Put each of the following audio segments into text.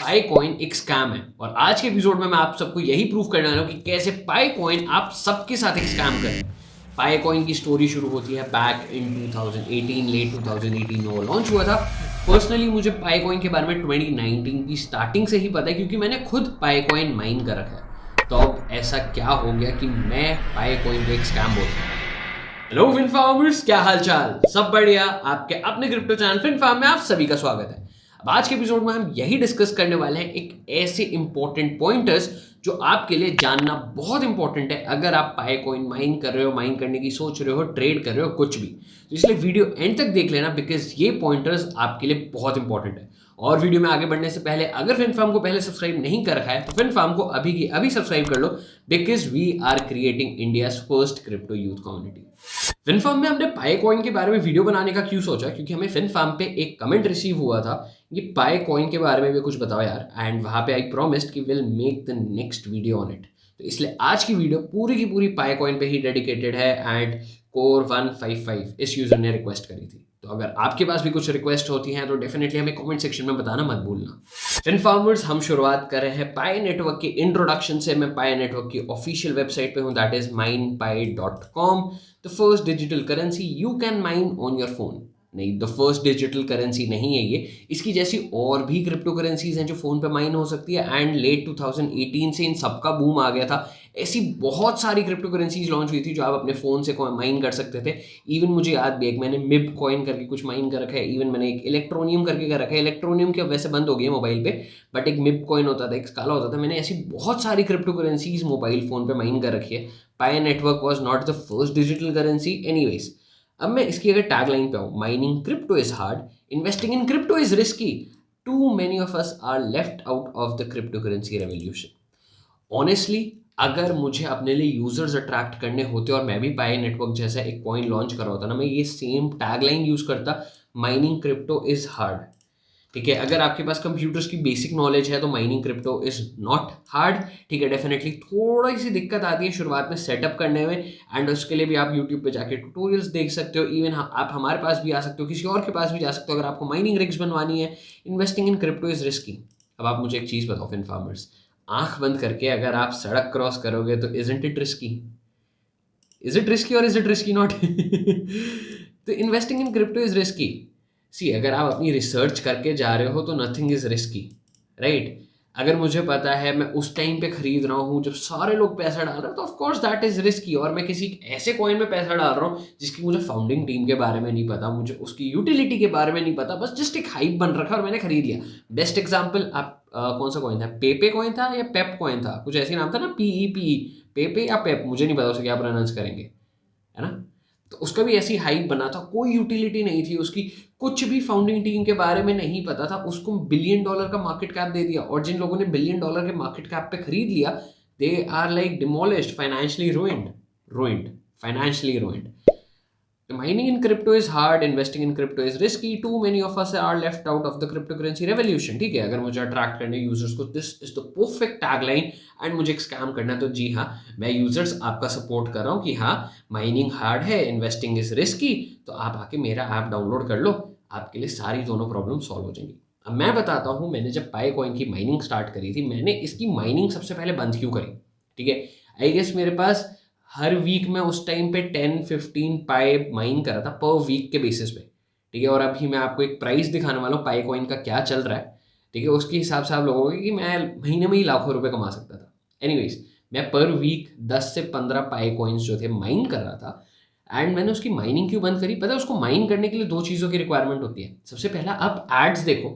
पाई coin एक scam है और आज के एपिसोड में मैं आप सबको यही प्रूव करने वाला हूँ कि कैसे पाई कॉइन आप सबके साथ एक स्कैम करें। पाई कॉइन की स्टोरी शुरू होती है बैक इन 2018, लेट 2018 में वो लॉन्च हुआ था। पर्सनली मुझे पाई कॉइन के बारे में 2019 की स्टार्टिंग से ही पता है क्योंकि मैंने खुद पाई कॉइन माइन कर रखा है। तो अब ऐसा क्या हो गया कि मैं पाई कॉइन को एक स्कैम बोलता हूँ। हेलो फिन फार्मर्स, क्या हाल चाल? सब बढ़िया। आपके अपने क्रिप्टो चैनल फिन फार्म में आप सभी का स्वागत है। अब आज के एपिसोड में हम यही डिस्कस करने वाले हैं एक ऐसे इंपॉर्टेंट पॉइंटर्स जो आपके लिए जानना बहुत इंपॉर्टेंट है अगर आप पाई कॉइन माइन कर रहे हो, माइन करने की सोच रहे हो, ट्रेड कर रहे हो, कुछ भी। तो इसलिए वीडियो एंड तक देख लेना बिकॉज ये पॉइंटर्स आपके लिए बहुत इंपॉर्टेंट है। और वीडियो में आगे बढ़ने से पहले अगर फिन फार्म को पहले सब्सक्राइब नहीं कर रखा है तो फिन फार्म को अभी की अभी सब्सक्राइब कर लो because we are creating India's first crypto youth community. Finfarm में हमने पाई कॉइन के बारे में वीडियो बनाने का क्यों सोचा, क्योंकि हमें फिनफार्म पे एक कमेंट रिसीव हुआ था कि पाई कॉइन के बारे में भी कुछ बताओ यार, एंड वहां पे आई प्रॉमिस्ड कि will make the next video on it. तो इसलिए आज की वीडियो पूरी की पूरी पाई कॉइन पे ही डेडिकेटेड है एंड कोर 155 इस यूजर ने रिक्वेस्ट करी थी। तो अगर आपके पास भी कुछ रिक्वेस्ट होती हैं तो डेफिनेटली हमें कमेंट सेक्शन में बताना मत भूलना। फिनफार्मर्स, हम शुरुआत कर रहे हैं पाई नेटवर्क के इंट्रोडक्शन से। मैं पाई नेटवर्क की ऑफिशियल वेबसाइट पे हूँ, that is minepi.com। The first digital currency you can mine on your phone. नहीं, द फर्स्ट डिजिटल करेंसी नहीं है ये, इसकी जैसी और भी क्रिप्टो करेंसीज हैं जो फोन पे माइन हो सकती है एंड लेट 2018 से इन सबका बूम आ गया था। ऐसी बहुत सारी क्रिप्टो करेंसीज लॉन्च हुई थी जो आप अपने फोन से माइन कर सकते थे। इवन मुझे याद भी है, मैंने मिब कॉइन करके कुछ माइन कर रखा है, इवन मैंने एक इलेक्ट्रोनियम करके कर रखा है। इलेक्ट्रोनियम की अब वैसे बंद हो गई है मोबाइल पे, बट एक मिब कॉइन होता था, एक स्काला होता था। मैंने ऐसी बहुत सारी क्रिप्टो करेंसीज मोबाइल फोन पे माइन कर रखी है। Pi network was not the first digital currency anyways. अब मैं इसकी अगर टैगलाइन पे आऊँ, mining crypto is hard, investing in crypto is risky, too many of us are left out of the crypto currency revolution. Honestly, अगर मुझे अपने लिए यूजर्स अट्रैक्ट करने होते और मैं भी पाई नेटवर्क जैसा एक कॉइन लॉन्च कर रहा होता ना, मैं ये सेम टैगलाइन यूज करता, माइनिंग क्रिप्टो इज हार्ड। ठीक है, अगर आपके पास कंप्यूटर्स की बेसिक नॉलेज है तो mining crypto is not hard. ठीक है, डेफिनेटली थोड़ी सी दिक्कत आती है शुरुआत में सेटअप करने में, एंड उसके लिए भी आप यूट्यूब पे जाके ट्यूटोरियल्स देख सकते हो। इवन आप हमारे पास भी आ सकते हो, किसी और के पास भी जा सकते हो अगर आपको माइनिंग रिग्स बनवानी है। Investing in crypto is risky. अब आप मुझे एक चीज़ बताओ फिन फार्मर्स, आंख बंद करके अगर आप सड़क क्रॉस करोगे तो isn't it risky? Is it risky और इज इट रिस्की नॉट? तो investing in crypto is risky. See, अगर आप अपनी रिसर्च करके जा रहे हो तो नथिंग इज रिस्की, राइट? अगर मुझे पता है मैं उस टाइम पे खरीद रहा हूँ जब सारे लोग पैसा डाल रहे हैं तो of course that is risky. और मैं किसी ऐसे कॉइन में पैसा डाल रहा हूँ जिसकी मुझे फाउंडिंग टीम के बारे में नहीं पता, मुझे उसकी यूटिलिटी के बारे में नहीं पता, बस जस्ट एक हाइप बन रखा और मैंने खरीद लिया। बेस्ट एग्जाम्पल, आप कौन सा कॉइन था? पेपे कॉइन था या पेप कॉइन था, कुछ ऐसे नाम था ना, पीई, पेपे या पेप, मुझे नहीं पता उसे क्या प्रोनाउंस करेंगे, है ना? तो उसका भी ऐसी हाइप बना था, कोई यूटिलिटी नहीं थी उसकी, कुछ भी फाउंडिंग टीम के बारे में नहीं पता था, उसको $1 बिलियन का मार्केट कैप दे दिया। और जिन लोगों ने $1 बिलियन के मार्केट कैप पे खरीद लिया, they are like demolished, financially ruined, financially ruined। Mining in crypto is hard, investing in crypto is risky. Too many of us are left out of the cryptocurrency revolution. ठीक है, अगर मुझे attract करने users को, this is the perfect tagline. And मुझे एक scam करना है तो जी हाँ, मैं यूजर्स आपका सपोर्ट कर रहा हूँ कि हाँ, माइनिंग हार्ड है, इन्वेस्टिंग इज रिस्की, तो आप आके मेरा ऐप डाउनलोड कर लो, आपके लिए सारी दोनों प्रॉब्लम सॉल्व हो जाएंगी। अब मैं बताता हूँ, मैंने जब पाई कॉइन की माइनिंग स्टार्ट करी थी, मैंने इसकी माइनिंग सबसे पहले बंद क्यों करी? ठीक है, आई गेस मेरे पास हर वीक में उस टाइम पे 10-15 पाई माइन कर रहा था पर वीक के बेसिस पे। ठीक है, और अभी मैं आपको एक प्राइस दिखाने वाला हूँ पाई कॉइन का क्या चल रहा है। ठीक है, उसके हिसाब से आप लोगों कि मैं महीने में ही लाखों रुपए कमा सकता था। एनीवेज, मैं पर वीक 10 से 15 पाई कॉइन्स जो थे माइन कर रहा था। एंड मैंने उसकी माइनिंग क्यों बंद करी? पता है, उसको माइन करने के लिए दो चीज़ों की रिक्वायरमेंट होती है। सबसे पहला, आप एड्स देखो।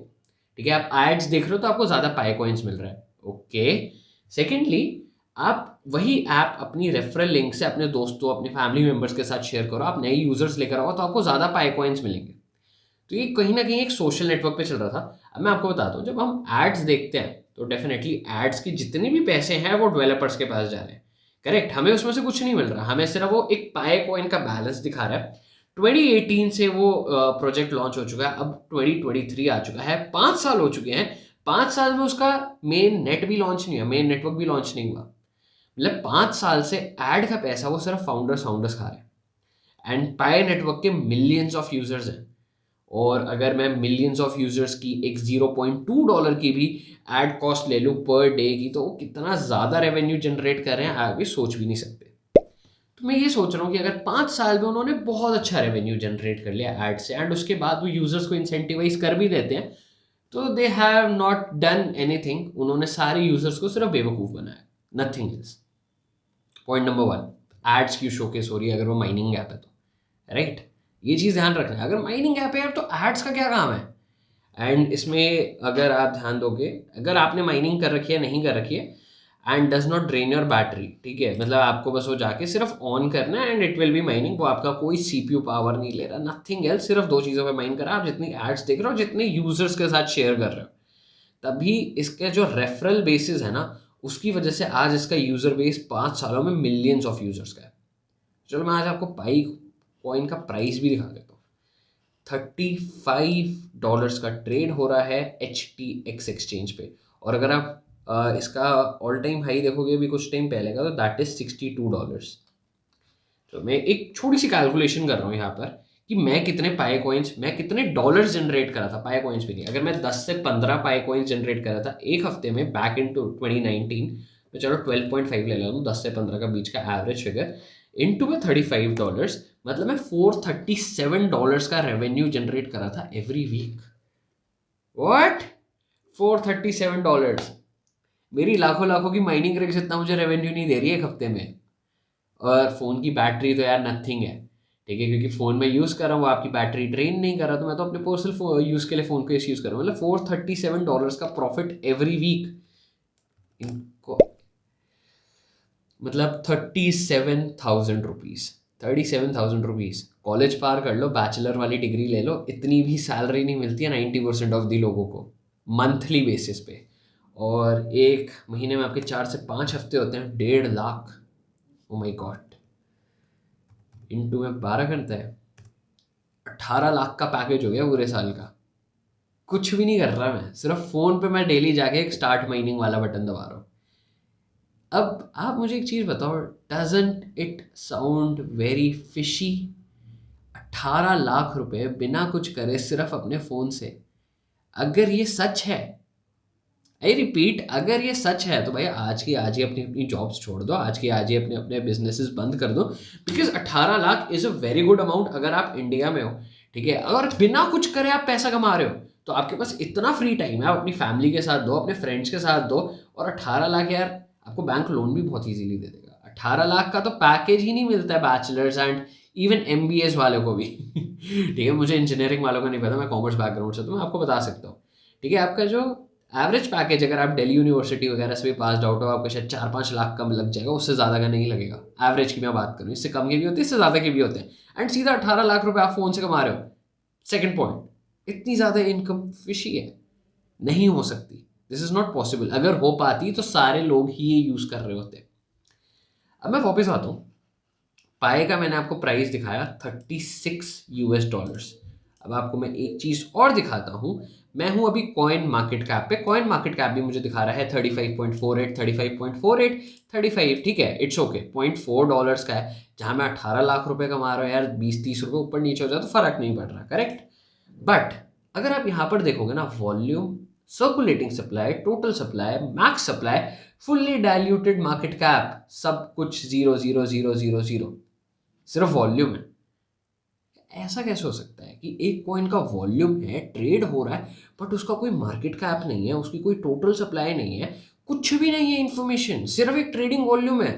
ठीक है, आप एड्स देख रहे हो तो आपको ज़्यादा पाई कॉइन्स मिल रहा है, ओके। सेकेंडली, आप वही ऐप अपनी रेफरल लिंक से अपने दोस्तों, अपने फैमिली मेंबर्स के साथ शेयर करो, आप नए यूजर्स लेकर आओ तो आपको ज़्यादा पाई कॉइन्स मिलेंगे। तो ये कहीं ना कहीं एक सोशल नेटवर्क पे चल रहा था। अब मैं आपको बताता हूँ, जब हम एड्स देखते हैं तो डेफिनेटली एड्स के जितने भी पैसे हैं वो डेवलपर्स के पास जा रहे हैं, करेक्ट? हमें उसमें से कुछ नहीं मिल रहा, हमें सिर्फ वो एक पाई कॉइन का बैलेंस दिखा रहा है। 2018 से वो प्रोजेक्ट लॉन्च हो चुका है, अब 2023 आ चुका है, 5 साल हो चुके हैं। 5 साल में उसका मेन नेट भी लॉन्च नहीं हुआ, मेन नेटवर्क भी लॉन्च नहीं हुआ। मतलब 5 साल से ऐड का पैसा वो सिर्फ फाउंडर्स फाउंडर्स खा रहे हैं। एंड पाई नेटवर्क के मिलियंस ऑफ यूजर्स हैं, और अगर मैं मिलियंस ऑफ यूजर्स की एक $0.2 की भी एड कॉस्ट ले लूँ पर डे की, तो वो कितना ज़्यादा रेवेन्यू जनरेट कर रहे हैं आगे सोच भी नहीं सकते। तो मैं ये सोच रहा हूँ कि अगर 5 साल में उन्होंने बहुत अच्छा रेवेन्यू जनरेट कर लिया एड से, एंड उसके बाद वो यूजर्स को इंसेंटिवाइज कर भी देते हैं, तो they have not done anything. उन्होंने सारे यूजर्स को सिर्फ बेवकूफ़ बनाया, nothing else. Point number 1, ads क्यों शोकेस हो रही है अगर वो माइनिंग ऐप है तो, राइट? ये चीज़ ध्यान रखना है, अगर माइनिंग ऐप है यार तो एड्स का क्या काम है? एंड इसमें अगर आप ध्यान दोगे, अगर आपने माइनिंग कर रखी है नहीं कर रखी है, and does not drain your battery, ठीक है, मतलब आपको बस वो जाके सिर्फ ऑन करना है and it will be mining, वो आपका कोई सीपीयू पावर नहीं ले रहा, नथिंग एल्स, सिर्फ दो चीज़ों पे माइन कर रहा है, आप जितनी एड्स देख रहे हो, जितने यूजर्स के साथ शेयर कर रहे हो, तभी इसके जो रेफरल बेसिस है ना, उसकी वजह से आज इसका यूजर बेस 5 सालों में मिलियंस ऑफ यूजर्स का है। चलो मैं आज आपको पाई कॉइन का प्राइस भी दिखा देता हूँ। $35 का ट्रेड हो रहा है HTX एक्सचेंज पे, और अगर आप इसका ऑल टाइम हाई देखोगे अभी कुछ टाइम पहले का, तो दैट इज $62। तो मैं एक छोटी सी कैलकुलेशन कर रहा हूँ यहाँ पर कि मैं कितने पाए कॉइन्स, मैं कितने डॉलर्स जनरेट करा था, पाए कॉइन्स भी नहीं, अगर मैं 10 से 15 पाए कॉइन्स जनरेट करा था एक हफ्ते में बैक इन टू 2019 में, चलो 12.5 ले लूँ, 10 से 15 का बीच का एवरेज फिगर, इनटू में $35, मतलब मैं $437 का रेवेन्यू जनरेट करा था एवरी वीक। व्हाट? $437? मेरी लाखों लाखों की माइनिंग रिग्स इतना मुझे रेवेन्यू नहीं दे रही है एक हफ्ते में। और फ़ोन की बैटरी तो यार नथिंग है, ठीक है, क्योंकि फ़ोन में यूज़ कर रहा हूँ, वो आपकी बैटरी ड्रेन नहीं कर रहा, तो मैं तो अपने पर्सनल यूज़ के लिए फ़ोन को इस यूज़ कर रहा हूँ, मतलब $437 का प्रॉफिट एवरी वीक इनको, मतलब ₹37,000, ₹37,000। कॉलेज पार कर लो, बैचलर वाली डिग्री ले लो, इतनी भी सैलरी नहीं मिलती है 90% ऑफ दी लोगों को मंथली बेसिस पे। और एक महीने में आपके 4 से 5 हफ्ते होते हैं, 1.5 लाख। ओ माई गॉड, इंटू में 12 करता है, 18 लाख का पैकेज हो गया पूरे साल का। कुछ भी नहीं कर रहा मैं, सिर्फ फ़ोन पे मैं डेली जाके एक स्टार्ट माइनिंग वाला बटन दबा रहा हूँ। अब आप मुझे एक चीज़ बताओ, doesn't it sound very fishy? 18 lakh रुपए बिना कुछ करे सिर्फ अपने फ़ोन से, अगर ये सच है, आई रिपीट, अगर ये सच है तो भाई आज की आज ही अपनी अपनी जॉब्स छोड़ दो, आज की आज ही अपने अपने बिजनेसेस बंद कर दो, because 18 lakh is a very good amount अगर आप इंडिया में हो, ठीक है, अगर बिना कुछ करे आप पैसा कमा रहे हो, तो आपके पास इतना फ्री टाइम है, आप अपनी फैमिली के साथ दो, अपने फ्रेंड्स के साथ दो, और 18 लाख यार आपको बैंक लोन भी बहुत ईजीली दे देगा। 18 लाख का तो पैकेज ही नहीं मिलता है बैचलर्स एंड इवन MBAs वालों को भी ठीक है, मुझे इंजीनियरिंग वालों का नहीं पता, मैं कॉमर्स बैकग्राउंड से, तो मैं आपको बता सकता हूँ, ठीक है, आपका जो एवरेज पैकेज, अगर आप दिल्ली यूनिवर्सिटी वगैरह से भी पास आउट हो, आपको शायद 4-5 लाख कम लग जाएगा, उससे ज़्यादा का नहीं लगेगा। एवरेज की मैं बात करूँ, इससे कम के भी होते हैं, इससे ज़्यादा के भी होते हैं, एंड सीधा 18 लाख रुपए आप फ़ोन से कमा रहे हो। सेकंड पॉइंट, इतनी ज़्यादा इनकम फिशी है, नहीं हो सकती, दिस इज़ नॉट पॉसिबल। अगर हो पाती तो सारे लोग ही ये यूज़ कर रहे होते। अब मैं वापस आता हूँ, पाए का मैंने आपको प्राइस दिखाया $36। अब आपको मैं एक चीज़ और दिखाता हूँ, मैं हूँ अभी कॉइन मार्केट कैप पे, कॉइन मार्केट कैप भी मुझे दिखा रहा है 35.48, 35.48, 35, ठीक है, इट्स ओके, $0.4 का है, जहाँ मैं 18 लाख रुपए कमा रहा हूँ यार, 20-30 रुपए ऊपर नीचे हो जाए तो फर्क नहीं पड़ रहा, करेक्ट। बट अगर आप यहाँ पर देखोगे ना, volume, circulating supply, total supply, max supply, fully diluted market cap, सब कुछ 0, 0, 0, 0, 0, सिर्फ वॉल्यूम है। ऐसा कैसे हो सकता है कि एक कॉइन का वॉल्यूम है, ट्रेड हो रहा है, बट उसका कोई मार्केट कैप नहीं है, उसकी कोई टोटल सप्लाई नहीं है, कुछ भी नहीं है इन्फॉर्मेशन, सिर्फ एक ट्रेडिंग वॉल्यूम है,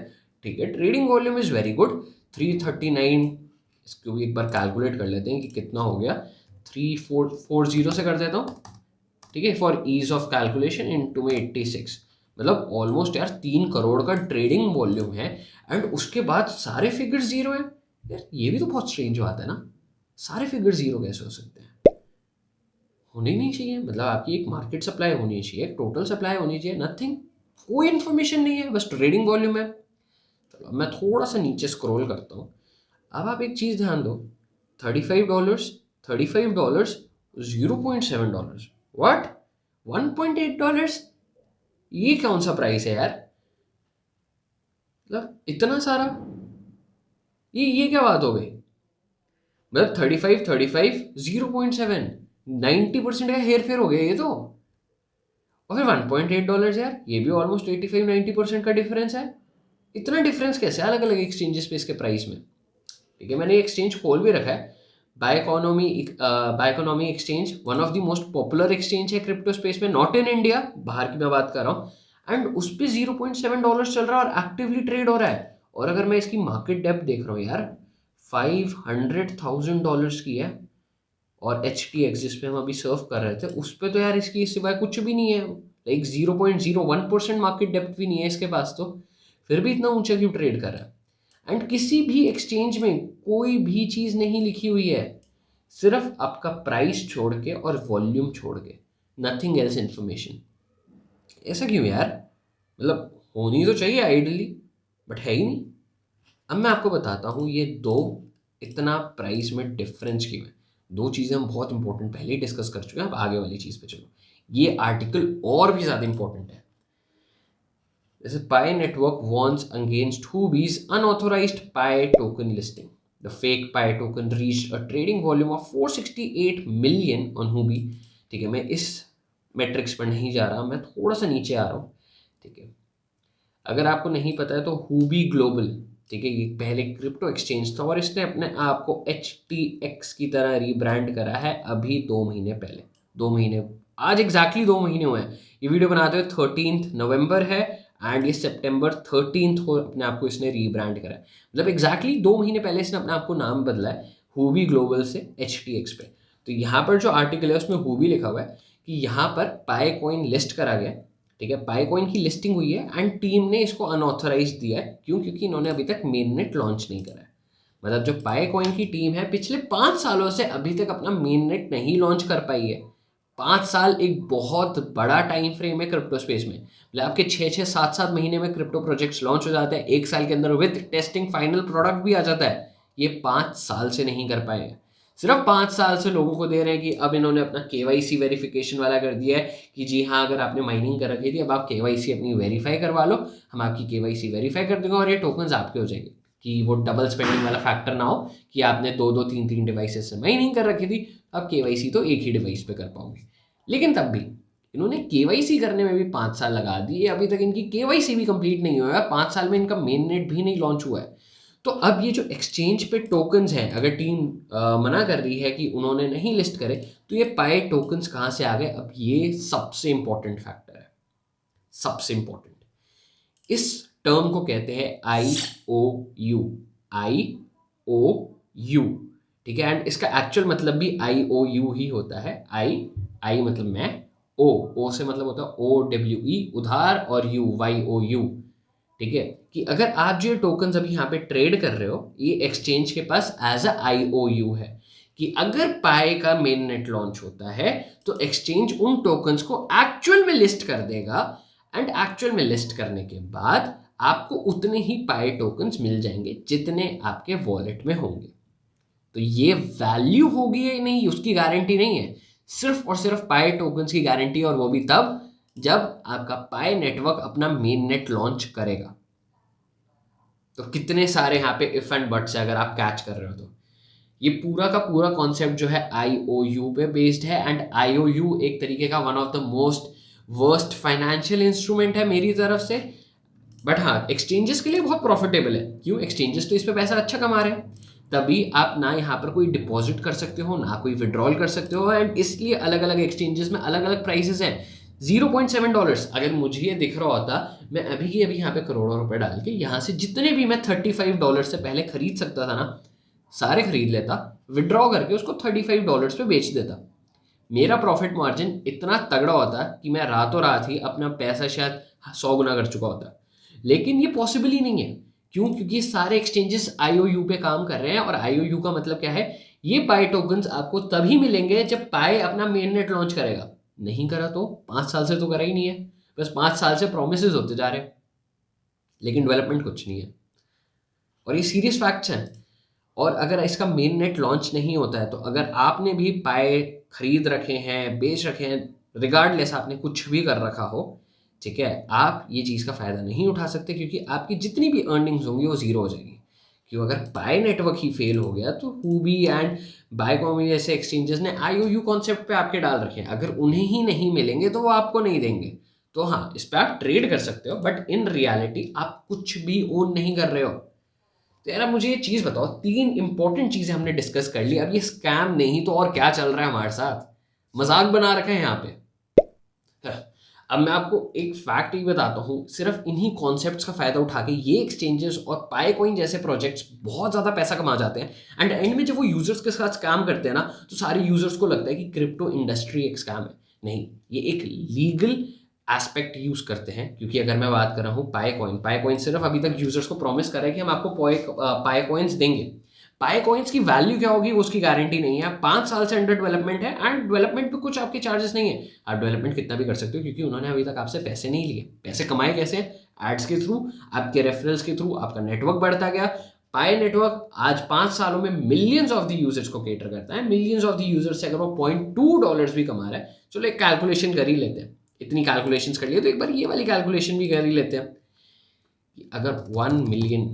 ठीक है, trading volume is very good, 339, इसको भी एक बार कैलकुलेट कर लेते हैं कि कितना हो गया, 3440 से कर देता हूँ, ठीक है, for ease of calculation, into में 86, मतलब ऑलमोस्ट यार 3 करोड़ का ट्रेडिंग वॉल्यूम है, एंड उसके बाद सारे फिगर्स जीरो है। यार ये भी तो बहुत स्ट्रेंज बात है ना, सारे फिगर जीरो कैसे हो सकते हैं? होने ही नहीं चाहिए, मतलब आपकी एक मार्केट सप्लाई होनी चाहिए, एक टोटल सप्लाई होनी चाहिए, नथिंग, कोई इन्फॉर्मेशन नहीं है, बस ट्रेडिंग वॉल्यूम है। चलो मैं थोड़ा सा नीचे स्क्रॉल करता हूँ, अब आप एक चीज़ ध्यान दो, $35, $35, $0.7, व्हाट, $1.8, ये कौन सा प्राइस है यार, मतलब इतना सारा, ये क्या बात हो गई? मतलब 35 35 0.7 90% का हेर फेर हो गया ये तो। और फिर $1.8 यार, ये भी ऑलमोस्ट 85-90% का डिफरेंस है। इतना डिफरेंस कैसे अलग अलग एक्सचेंजेस पे इसके प्राइस में? ठीक है, मैंने एक्सचेंज खोल भी रखा है। By economy exchange one of the most popular exchange है क्रिप्टो स्पेस में, नॉट इन इंडिया, बाहर की मैं बात कर रहा हूँ। एंड उस पर $0.7 चल रहा है और एक्टिवली ट्रेड हो रहा है। और अगर मैं इसकी मार्केट डेप्थ देख रहा हूँ यार, $500,000 की है। और HTX जिस पे हम अभी सर्व कर रहे थे उस पे तो यार इसकी सिवाय कुछ भी नहीं है, लाइक 0.01% मार्केट डेप्थ भी नहीं है इसके पास, तो फिर भी इतना ऊंचा क्यों ट्रेड कर रहा है? एंड किसी भी एक्सचेंज में कोई भी चीज नहीं लिखी हुई है, सिर्फ आपका प्राइस छोड़ के और वॉल्यूम छोड़ के, नथिंग एल्स इन्फॉर्मेशन। ऐसा क्यों यार? मतलब होनी तो चाहिए आइडियली, बट है ही नहीं। अब मैं आपको बताता हूँ ये दो इतना प्राइस में डिफरेंस क्यों है। दो चीज़ें हम बहुत इंपॉर्टेंट पहले ही डिस्कस कर चुके हैं, अब आगे वाली चीज़ पे चलो। ये आर्टिकल और भी ज़्यादा इंपॉर्टेंट है। जैसे Pi network warns against Huobi's unauthorized Pi token listing. The fake Pi token reached a trading volume of 468 million on Huobi. ठीक है, मैं इस मैट्रिक्स पर नहीं जा रहा, मैं थोड़ा सा नीचे आ रहा हूँ। ठीक है, अगर आपको नहीं पता है तो हुबी ग्लोबल, ठीक है, ये पहले क्रिप्टो एक्सचेंज था और इसने अपने आप को HTX की तरह रीब्रांड करा है अभी 2 महीने पहले। 2 महीने, आज एग्जैक्टली 2 महीने हुए हैं। ये वीडियो बनाते हुए 13 नवंबर है एंड ये September 13 को अपने आप को इसने रीब्रांड करा है। मतलब एग्जैक्टली 2 महीने पहले इसने अपने आप को नाम बदला है हुबी ग्लोबल से HTX पे। तो यहाँ पर जो आर्टिकल है उसमें हुबी लिखा हुआ है कि यहाँ पर पाई कॉइन लिस्ट करा गया। ठीक है, पाई कॉइन की लिस्टिंग हुई है एंड टीम ने इसको अनऑथराइज दिया है। क्यों? क्योंकि इन्होंने अभी तक मेन नेट लॉन्च नहीं करा है। मतलब जो पाई कॉइन की टीम है पिछले 5 सालों से अभी तक अपना मेन नेट नहीं लॉन्च कर पाई है। 5 साल एक बहुत बड़ा टाइम फ्रेम है क्रिप्टो स्पेस में। मतलब आपके 6-6 7-7 महीने में क्रिप्टो प्रोजेक्ट्स लॉन्च हो जाते हैं, 1 साल के अंदर विद टेस्टिंग फाइनल प्रोडक्ट भी आ जाता है। ये 5 साल से नहीं कर पाए हैं। सिर्फ 5 साल से लोगों को दे रहे हैं कि अब इन्होंने अपना KYC वेरिफिकेशन वाला कर दिया है कि जी हाँ, अगर आपने माइनिंग कर रखी थी अब आप KYC अपनी वेरीफाई करवा लो, हम आपकी KYC वेरीफाई कर देंगे और ये टोकन्स आपके हो जाएंगे। कि वो डबल स्पेंडिंग वाला फैक्टर ना हो कि आपने 2-2 3-3 डिवाइसेस से माइनिंग कर रखी थी, अब KYC तो एक ही डिवाइस पे कर पाओगे। लेकिन तब भी इन्होंने KYC करने में भी 5 साल लगा दिए, अभी तक इनकी KYC भी कंप्लीट नहीं हुआ है, 5 साल में इनका मेन नेट भी नहीं लॉन्च हुआ है। तो अब ये जो एक्सचेंज पे टोकन्स हैं, अगर टीम मना कर रही है कि उन्होंने नहीं लिस्ट करे, तो ये पाई टोकन्स कहाँ से आ गए? अब ये सबसे इंपॉर्टेंट फैक्टर है, सबसे इंपॉर्टेंट। इस टर्म को कहते हैं IOU। IOU, ठीक है, एंड इसका एक्चुअल मतलब भी IOU ही होता है। आई मतलब मैं, ओ से मतलब होता है OWE उधार, और YOU। ठीक है, कि अगर आप जो टोकन्स अभी यहाँ पे ट्रेड कर रहे हो, ये एक्सचेंज के पास एज अ IOU है कि अगर पाई का मेन नेट लॉन्च होता है तो एक्सचेंज उन टोकन्स को एक्चुअल में लिस्ट कर देगा एंड एक्चुअल में लिस्ट करने के बाद आपको उतने ही पाई टोकन्स मिल जाएंगे जितने आपके वॉलेट में होंगे। तो ये वैल्यू होगी या नहीं उसकी गारंटी नहीं है, सिर्फ और सिर्फ पाई टोकन्स की गारंटी, और वो भी तब जब आपका पाई नेटवर्क अपना मेन नेट लॉन्च करेगा। तो कितने सारे यहाँ पे इफ एंड बट्स है अगर आप कैच कर रहे हो तो। ये पूरा का पूरा कॉन्सेप्ट जो है IOU पे बेस्ड है एंड IOU एक तरीके का one of the most worst financial instrument है मेरी तरफ से। बट हाँ, एक्सचेंजेस के लिए बहुत प्रॉफिटेबल है। क्यों? एक्सचेंजेस तो इस पे पैसा अच्छा कमा रहे हैं, तभी आप ना यहाँ पर कोई डिपॉजिट कर सकते हो ना कोई विड्रॉल कर सकते हो, एंड इसलिए अलग अलग एक्सचेंजेस में अलग अलग प्राइसेस हैं। $0.7, अगर मुझे ये दिख रहा होता, मैं अभी की अभी यहाँ पे करोड़ों रुपए डाल के यहाँ से जितने भी मैं $35 से पहले खरीद सकता था ना, सारे खरीद लेता, विड्रॉ करके उसको $35 पे बेच देता। मेरा प्रॉफिट मार्जिन इतना तगड़ा होता कि मैं रातों रात ही अपना पैसा शायद 100 गुना कर चुका होता। लेकिन ये पॉसिबल ही नहीं है। क्यों? क्योंकि सारे एक्सचेंजेस IOU पे काम कर रहे हैं, और IOU का मतलब क्या है? ये पाई टोकन्स आपको तभी मिलेंगे जब पाई अपना मेन नेट लॉन्च करेगा। नहीं करा तो 5 साल से तो करा ही नहीं है, बस 5 साल से प्रोमिसेस होते जा रहे हैं, लेकिन डेवलपमेंट कुछ नहीं है। और ये सीरियस फैक्ट्स हैं। और अगर इसका मेन नेट लॉन्च नहीं होता है तो अगर आपने भी पाए खरीद रखे हैं, बेच रखे हैं, रिगार्डलेस आपने कुछ भी कर रखा हो, ठीक है, आप ये चीज़ का फ़ायदा नहीं उठा सकते क्योंकि आपकी जितनी भी अर्निंग्स होंगी वो ज़ीरो हो जाएगी। क्यों, अगर पाई नेटवर्क ही फेल हो गया तो हुबी एंड बायकॉइन जैसे एक्सचेंजेस ने आईओयू कॉन्सेप्ट पे आपके डाल रखे हैं, अगर उन्हें ही नहीं मिलेंगे तो वो आपको नहीं देंगे। तो हाँ, इस पर आप ट्रेड कर सकते हो, बट इन रियलिटी आप कुछ भी ओन नहीं कर रहे हो। तो यार मुझे ये चीज़ बताओ, 3 इंपॉर्टेंट चीज़ें हमने डिस्कस कर ली, अब ये स्कैम नहीं तो और क्या चल रहा है हमारे साथ, मजाक बना रखा है यहाँ पे। अब मैं आपको एक फैक्ट ही बताता हूँ, सिर्फ इन्हीं कॉन्सेप्ट्स का फायदा उठा के ये एक्सचेंजेस और पाईकॉइन जैसे प्रोजेक्ट्स बहुत ज़्यादा पैसा कमा जाते हैं। एंड एंड में जब वो यूजर्स के साथ स्कैम करते हैं ना, तो सारे यूजर्स को लगता है कि क्रिप्टो इंडस्ट्री एक स्कैम है। नहीं, ये एक लीगल एस्पेक्ट यूज करते हैं। क्योंकि अगर मैं बात कर रहा हूँ पाईकॉइन सिर्फ अभी तक यूजर्स को प्रॉमिस कर रहा है कि हम आपको पाईकॉइन्स देंगे। पाईकॉइन्स की वैल्यू क्या होगी उसकी गारंटी नहीं है। 5 साल से अंडर डेवलपमेंट है एंड डेवलपमेंट पे कुछ आपके चार्जेस नहीं है, आप डेवलपमेंट कितना भी कर सकते हो, क्योंकि उन्होंने अभी तक आपसे पैसे नहीं लिए। पैसे कमाए कैसे? एड्स के थ्रू, आपके रेफरल्स के थ्रू, आपका नेटवर्क बढ़ता गया। पाई नेटवर्क आज 5 सालों में मिलियंस ऑफ द यूजर्स को केटर करता है। मिलियंस ऑफ द यूजर्स से अगर वो $0.2 भी कमा रहा है, चलो एक कैलकुलेशन कर ही लेते हैं, इतनी कैलकुलेशन कर लिए तो एक बार ये वाली कैलकुलेशन भी कर ही लेते हैं कि अगर 1 मिलियन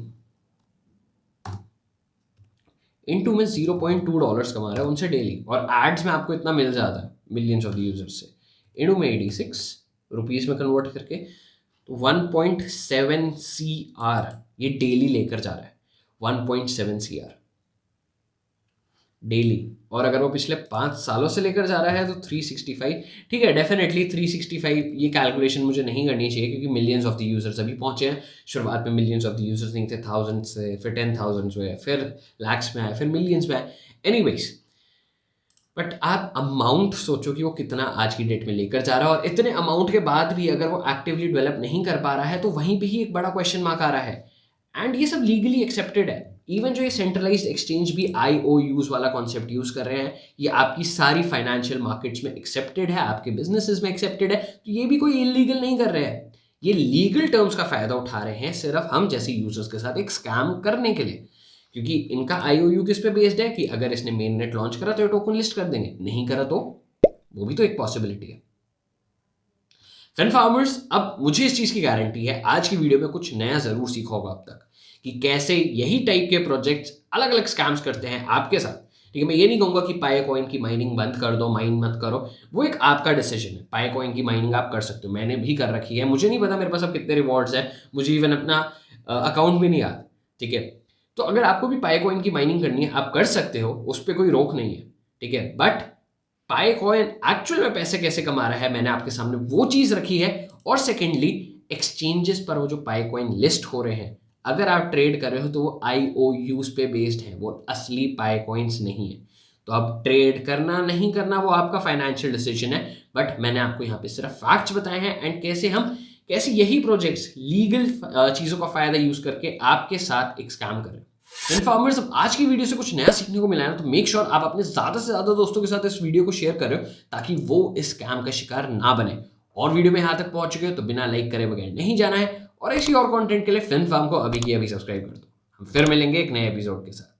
इनटू में $0.2 कमा रहा है उनसे डेली, और एड्स में आपको इतना मिल जाता है मिलियंस ऑफ द यूजर्स से, इनटू में 86 रुपीज़ में कन्वर्ट करके, तो 1.7 CR ये डेली लेकर जा रहा है। 1.7 CR डेली। और अगर वो पिछले 5 सालों से लेकर जा रहा है तो 365। ठीक है, डेफिनेटली 365 ये कैलकुलेशन मुझे नहीं करनी चाहिए, क्योंकि मिलियंस ऑफ द यूजर्स अभी पहुंचे हैं। शुरुआत में मिलियंस ऑफ द यूजर्स नहीं थे, थाउजेंड्स से, फिर 10,000 हुए, फिर लैक्स में आए, फिर मिलियंस में आए। एनीवेज, बट आप अमाउंट सोचो कि वो कितना आज की डेट में लेकर जा रहा है, और इतने अमाउंट के बाद भी अगर वो एक्टिवली डेवलप नहीं कर पा रहा है तो वहीं पे ही एक बड़ा क्वेश्चन मार्क आ रहा है। एंड ये सब लीगली एक्सेप्टेड है। इवन जो ये सेंट्रलाइज्ड एक्सचेंज भी IOUs वाला कॉन्सेप्ट यूज कर रहे हैं, ये आपकी सारी फाइनेंशियल मार्केट्स में एक्सेप्टेड है, आपके बिजनेसेस में एक्सेप्टेड है। तो ये भी कोई इलीगल नहीं कर रहे हैं, ये लीगल टर्म्स का फायदा उठा रहे हैं सिर्फ हम जैसे यूजर्स के साथ एक स्कैम करने के लिए। क्योंकि इनका IOU किस पे बेस्ड है कि अगर इसने मेन नेट लॉन्च करा तो ये टोकन लिस्ट कर देंगे, नहीं करा तो वो भी तो एक पॉसिबिलिटी है। फिन फार्मर्स, अब मुझे इस चीज की गारंटी है आज की वीडियो में कुछ नया जरूर सीखा होगा अब तक, कि कैसे यही टाइप के प्रोजेक्ट्स अलग अलग स्कैम्स करते हैं आपके साथ। ठीक है, मैं ये नहीं कहूंगा कि पाईकॉइन की माइनिंग बंद कर दो, माइन मत करो, वो एक आपका डिसीजन है। पाईकॉइन की माइनिंग आप कर सकते हो, मैंने भी कर रखी है, मुझे नहीं पता मेरे पास अब कितने रिवॉर्ड्स है, मुझे इवन अपना अकाउंट भी नहीं याद। ठीक है, तो अगर आपको भी पाईकॉइन की माइनिंग करनी है आप कर सकते हो, उस पर कोई रोक नहीं है। ठीक है, बट पाईकॉइन एक्चुअल में पैसे कैसे कमा रहा है मैंने आपके सामने वो चीज रखी है। और सेकेंडली, एक्सचेंजेस पर वो जो पाईकॉइन लिस्ट हो रहे हैं, अगर आप ट्रेड कर रहे हो तो वो IOUs पे बेस्ड है, वो असली पाईकॉइंस नहीं है। तो अब ट्रेड करना नहीं करना वो आपका फाइनेंशियल डिसीजन है, बट मैंने आपको यहाँ पे सिर्फ फैक्ट्स बताए हैं एंड कैसे यही प्रोजेक्ट्स लीगल चीज़ों का फायदा यूज करके आपके साथ एक स्कैम करें। इन्फॉर्मर्स, अब आज की वीडियो से कुछ नया सीखने को मिला है तो मेक श्योर आप अपने ज़्यादा से ज़्यादा दोस्तों के साथ इस वीडियो को शेयर करें, ताकि वो इस स्कैम का शिकार ना बने। और वीडियो में यहाँ तक पहुंच चुके हो तो बिना लाइक करे बगैर नहीं जाना है, और ऐसी और कंटेंट के लिए फिन फार्म को अभी की अभी सब्सक्राइब कर दो। हम फिर मिलेंगे एक नए एपिसोड के साथ।